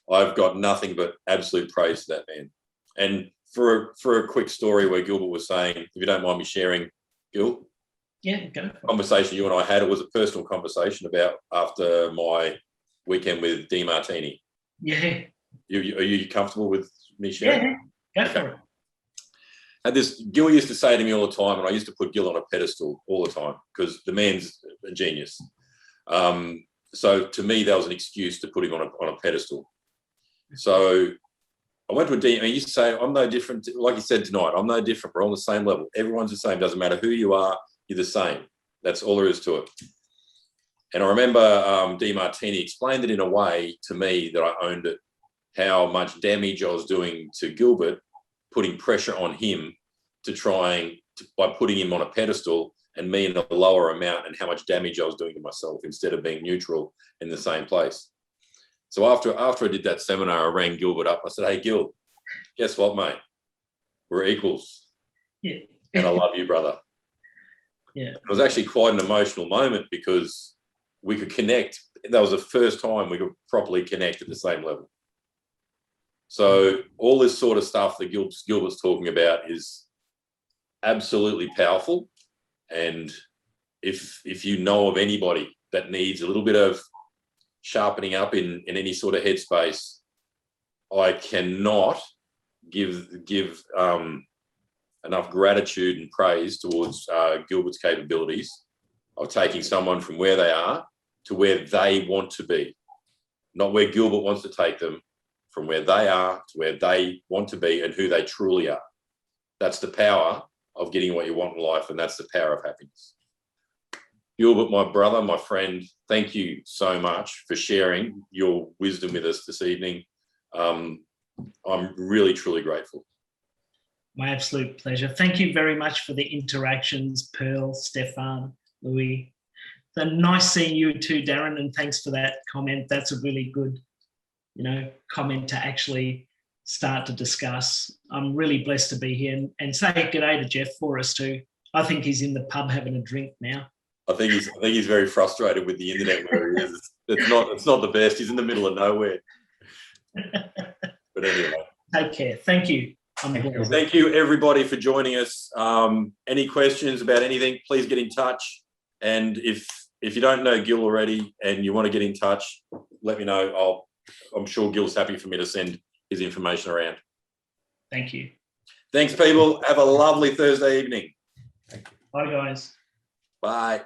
I've got nothing but absolute praise for that man. And for a quick story where Gilbert was saying, if you don't mind me sharing, Gil, Yeah, go for it. conversation you and I had, it was a personal conversation about after my weekend with Di Martini. Yeah, Are you comfortable with me sharing? yeah, go for it. And this Gil used to say to me all the time, and I used to put Gil on a pedestal all the time because the man's a genius. So to me, that was an excuse to put him on a pedestal. So I went to a DM. He used to say, I'm no different. Like you said tonight, I'm no different. We're on the same level. Everyone's the same. Doesn't matter who you are, you're the same. That's all there is to it. And I remember Di Martini explained it in a way to me that I owned it, how much damage I was doing to Gilbert, putting pressure on him by putting him on a pedestal and me in a lower amount, and how much damage I was doing to myself instead of being neutral in the same place. So after I did that seminar, I rang Gilbert up. I said, hey, Gil, guess what, mate? We're equals. Yeah. And I love you, brother. Yeah. It was actually quite an emotional moment because we could connect. That was the first time we could properly connect at the same level. So all this sort of stuff that Gilbert's talking about is absolutely powerful. And if you know of anybody that needs a little bit of sharpening up in any sort of headspace, I cannot give enough gratitude and praise towards Gilbert's capabilities of taking someone from where they are to where they want to be, not where Gilbert wants to take them, from where they are to where they want to be and who they truly are. That's the power of getting what you want in life, and that's the power of happiness. Gilbert, my brother, my friend, thank you so much for sharing your wisdom with us this evening. I'm really, truly grateful. My absolute pleasure. Thank you very much for the interactions, Pearl, Stefan, Louis. So nice seeing you too, Darren, and thanks for that comment. That's a really good, comment to actually start to discuss. I'm really blessed to be here, and say good day to Jeff for us too. I think he's in the pub having a drink now. I think he's very frustrated with the internet where he is. It's not the best. He's in the middle of nowhere. But anyway. Take care. Thank you. Thank you, everybody, for joining us. Any questions about anything, please get in touch. And if you don't know Gil already and you want to get in touch, let me know. I'm sure Gil's happy for me to send his information around. Thank you. Thanks, people. Have a lovely Thursday evening. Bye, guys. Bye.